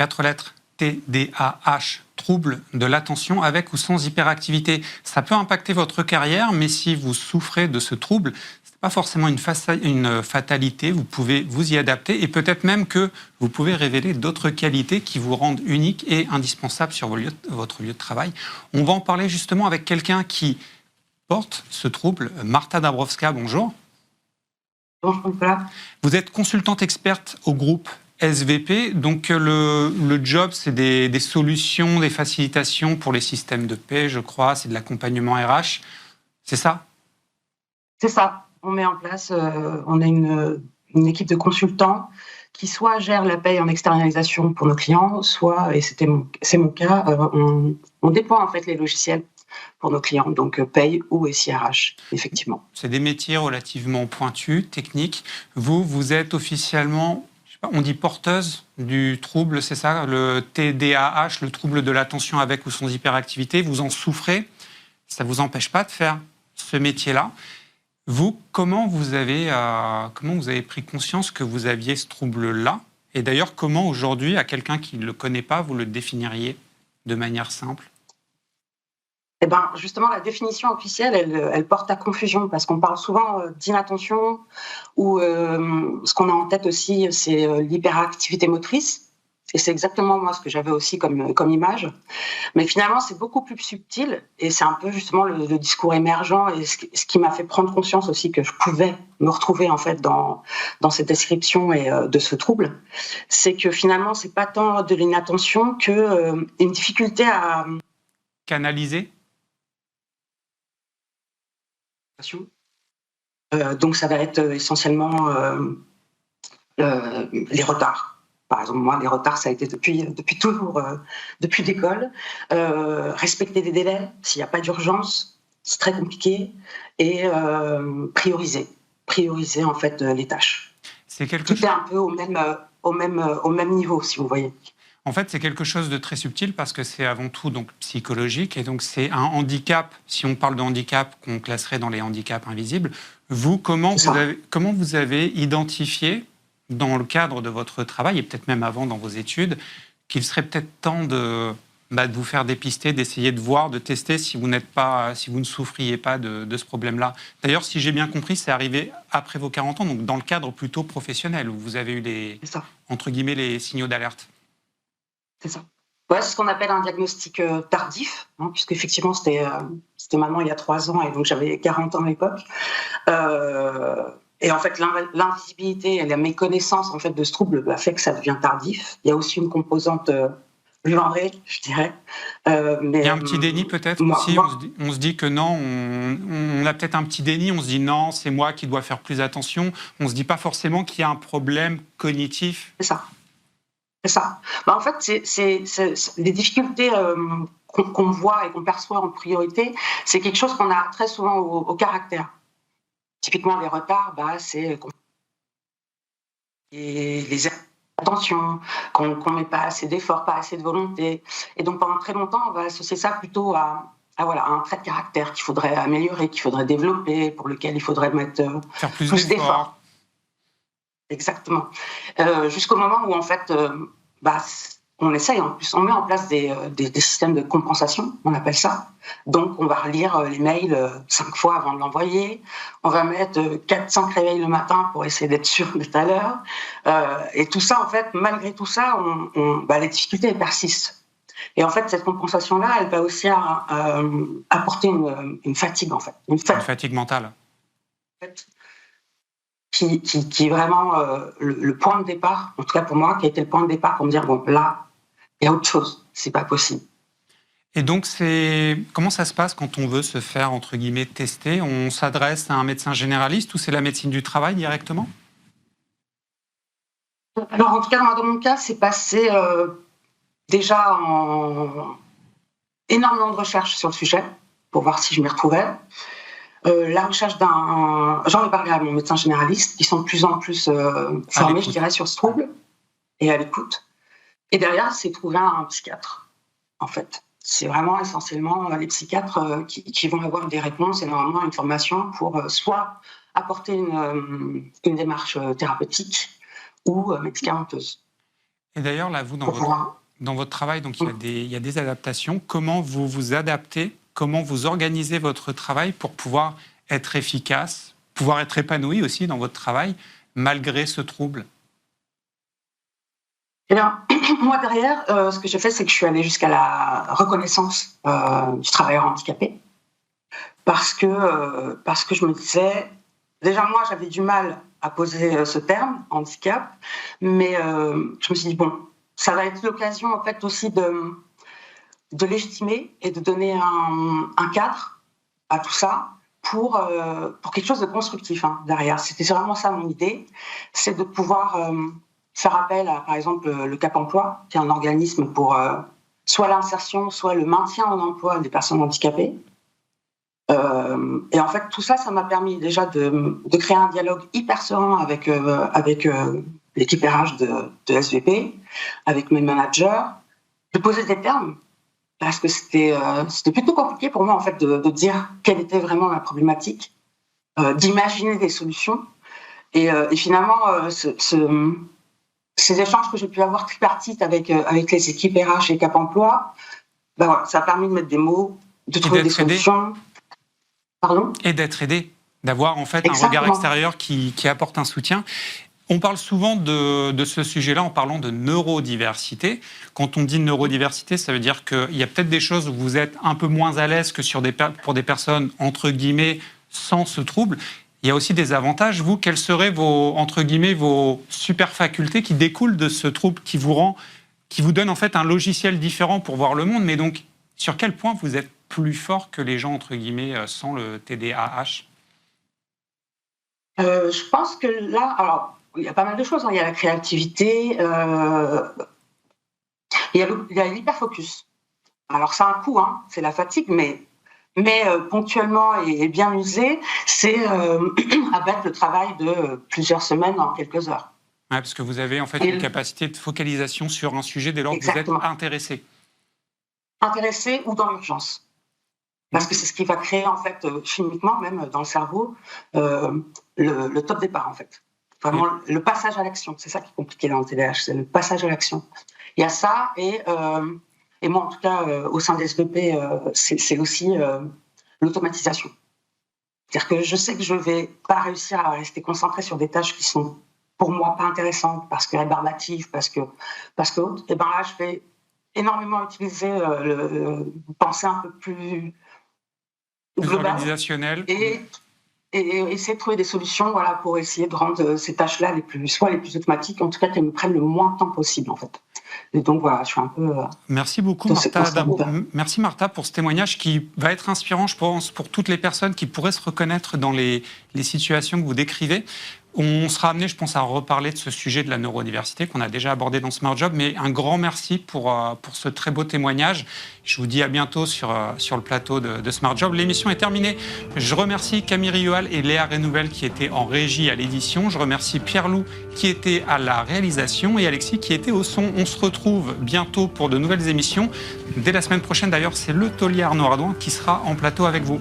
4 lettres, TDAH, trouble de l'attention avec ou sans hyperactivité. Ça peut impacter votre carrière, mais si vous souffrez de ce trouble, ce n'est pas forcément une fatalité, vous pouvez vous y adapter et peut-être même que vous pouvez révéler d'autres qualités qui vous rendent unique et indispensable sur votre lieu de travail. On va en parler justement avec quelqu'un qui porte ce trouble. Marta Dabrowska, bonjour. Bonjour Nicolas. Vous êtes consultante experte au groupe SVP, donc le job, c'est des solutions, des facilitations pour les systèmes de paie, je crois, c'est de l'accompagnement RH, c'est ça? C'est ça, on met en place, on a une équipe de consultants qui soit gère la paie en externalisation pour nos clients, soit, et c'est mon cas, on déploie en fait les logiciels pour nos clients, donc paye ou SIRH, effectivement. C'est des métiers relativement pointus, techniques. Vous êtes officiellement, je sais pas, on dit porteuse du trouble, c'est ça, le TDAH, le trouble de l'attention avec ou sans hyperactivité. Vous en souffrez, ça ne vous empêche pas de faire ce métier-là. Vous, comment vous avez pris conscience que vous aviez ce trouble-là? Et d'ailleurs, comment aujourd'hui, à quelqu'un qui ne le connaît pas, vous le définiriez de manière simple? Eh ben, justement, la définition officielle, elle porte à confusion parce qu'on parle souvent d'inattention ou ce qu'on a en tête aussi, c'est l'hyperactivité motrice. Et c'est exactement moi ce que j'avais aussi comme image. Mais finalement, c'est beaucoup plus subtil et c'est un peu justement le discours émergent et ce qui m'a fait prendre conscience aussi que je pouvais me retrouver en fait dans cette description et de ce trouble. C'est que finalement, c'est pas tant de l'inattention que une difficulté à canaliser. Donc ça va être essentiellement les retards. Par exemple, moi, les retards, ça a été depuis toujours, depuis l'école. Respecter des délais, s'il n'y a pas d'urgence, c'est très compliqué. Et prioriser en fait les tâches. C'est quelque Tout est un peu au même niveau, si vous voyez. En fait, c'est quelque chose de très subtil parce que c'est avant tout donc psychologique et donc c'est un handicap. Si on parle de handicap, qu'on classerait dans les handicaps invisibles. Vous, comment vous avez identifié dans le cadre de votre travail et peut-être même avant dans vos études qu'il serait peut-être temps de vous faire dépister, d'essayer de voir, de tester si vous ne souffriez pas de ce problème-là. D'ailleurs, si j'ai bien compris, c'est arrivé après vos 40 ans, donc dans le cadre plutôt professionnel où vous avez eu entre guillemets les signaux d'alerte. C'est ça. Ouais, c'est ce qu'on appelle un diagnostic tardif, hein, puisque effectivement c'était maintenant il y a 3 ans et donc j'avais 40 ans à l'époque. Et en fait, l'invisibilité et la méconnaissance en fait de ce trouble fait que ça devient tardif. Il y a aussi une composante genrée, je dirais. Mais il y a un petit déni peut-être aussi. On se dit que non, on a peut-être un petit déni. On se dit non, c'est moi qui dois faire plus attention. On se dit pas forcément qu'il y a un problème cognitif. C'est ça. C'est ça. En fait, c'est les difficultés qu'on voit et qu'on perçoit en priorité, c'est quelque chose qu'on a très souvent au caractère. Typiquement, les retards, c'est les attentions, qu'on ne met pas assez d'efforts, pas assez de volonté. Et donc, pendant très longtemps, on va associer ça plutôt à un trait de caractère qu'il faudrait améliorer, qu'il faudrait développer, pour lequel il faudrait mettre faire plus d'efforts. Exactement. Jusqu'au moment où, en fait, on essaye, en plus, on met en place des systèmes de compensation, on appelle ça. Donc, on va relire les mails 5 fois avant de l'envoyer. On va mettre 400 réveils le matin pour essayer d'être sûr d'être à l'heure. Et tout ça, en fait, malgré tout ça, les difficultés elles persistent. Et en fait, cette compensation-là, elle va aussi apporter une fatigue, en fait. Une fatigue mentale. En fait, qui est vraiment le point de départ, en tout cas pour moi, qui a été le point de départ pour me dire, bon, là, il y a autre chose, c'est pas possible. Et donc, comment ça se passe quand on veut se faire, entre guillemets, tester? On s'adresse à un médecin généraliste ou c'est la médecine du travail directement? Alors, en tout cas, dans mon cas, c'est passé déjà en énormément de recherches sur le sujet, pour voir si je m'y retrouvais. La recherche j'en ai parlé à mon médecin généraliste, qui sont de plus en plus formés, je dirais, sur ce trouble, et à l'écoute. Et derrière, c'est trouver un psychiatre, en fait. C'est vraiment essentiellement les psychiatres qui vont avoir des réponses et normalement une formation pour soit apporter une démarche thérapeutique ou médicamenteuse. Et d'ailleurs, là, vous, dans votre travail, donc, il y a des adaptations. Comment vous vous adaptez? Comment vous organisez votre travail pour pouvoir être efficace, pouvoir être épanoui aussi dans votre travail, malgré ce trouble? Eh bien, moi, derrière, ce que j'ai fait, c'est que je suis allée jusqu'à la reconnaissance du travailleur handicapé. Parce que je me disais, déjà, moi, j'avais du mal à poser ce terme, handicap, mais je me suis dit, bon, ça va être l'occasion, en fait, aussi de légitimer et de donner un cadre à tout ça pour quelque chose de constructif derrière. C'était vraiment ça mon idée, c'est de pouvoir faire appel à, par exemple, le Cap Emploi, qui est un organisme pour soit l'insertion, soit le maintien en emploi des personnes handicapées. Et en fait, tout ça, ça m'a permis déjà de créer un dialogue hyper serein avec l'équipe RH de SVP, avec mes managers, de poser des termes, parce que c'était plutôt compliqué pour moi en fait de dire quelle était vraiment la problématique, d'imaginer des solutions. Et finalement, ces échanges que j'ai pu avoir tripartites avec les équipes RH et Cap Emploi, ben voilà, ça a permis de mettre des mots, de trouver des solutions. Pardon ? Et d'être aidé, d'avoir en fait Exactement. Un regard extérieur qui apporte un soutien. On parle souvent de ce sujet-là en parlant de neurodiversité. Quand on dit neurodiversité, ça veut dire qu'il y a peut-être des choses où vous êtes un peu moins à l'aise que pour des personnes, entre guillemets, sans ce trouble. Il y a aussi des avantages. Vous, quelles seraient entre guillemets, vos super facultés qui découlent de ce trouble qui vous donne en fait un logiciel différent pour voir le monde? Mais donc, sur quel point vous êtes plus fort que les gens, entre guillemets, sans le TDAH? Je pense que là, alors, il y a pas mal de choses. Il y a la créativité, il y a l'hyperfocus. Alors, c'est un coup, c'est la fatigue, mais ponctuellement et bien usé, c'est abattre le travail de plusieurs semaines en quelques heures. Ouais, parce que vous avez en fait une capacité de focalisation sur un sujet dès lors que vous êtes intéressé. Intéressé ou dans l'urgence. Parce que c'est ce qui va créer, en fait, chimiquement, même dans le cerveau, le top départ, en fait. Vraiment, le passage à l'action. C'est ça qui est compliqué dans le TDAH, c'est le passage à l'action. Il y a ça, et moi, en tout cas, au sein des SVP, c'est aussi l'automatisation. C'est-à-dire que je sais que je ne vais pas réussir à rester concentrée sur des tâches qui sont, pour moi, pas intéressantes, parce que rébarbatives, parce que autres. Et bien là, je vais énormément utiliser penser un peu plus organisationnel et essayer de trouver des solutions, voilà, pour essayer de rendre ces tâches-là les plus automatiques, en tout cas qu'elles me prennent le moins de temps possible, en fait. Et donc voilà, je suis un peu. Merci beaucoup, Martha. Merci, Martha, pour ce témoignage qui va être inspirant, je pense, pour toutes les personnes qui pourraient se reconnaître dans les situations que vous décrivez. On sera amené, je pense, à reparler de ce sujet de la neurodiversité qu'on a déjà abordé dans Smart Job, mais un grand merci pour ce très beau témoignage. Je vous dis à bientôt sur le plateau de Smart Job. L'émission est terminée. Je remercie Camille Rioal et Léa Renouvelle qui étaient en régie à l'édition. Je remercie Pierre Loup qui était à la réalisation et Alexis qui était au son. On se retrouve bientôt pour de nouvelles émissions. Dès la semaine prochaine, d'ailleurs, c'est le taulier Arnaud Ardouin qui sera en plateau avec vous.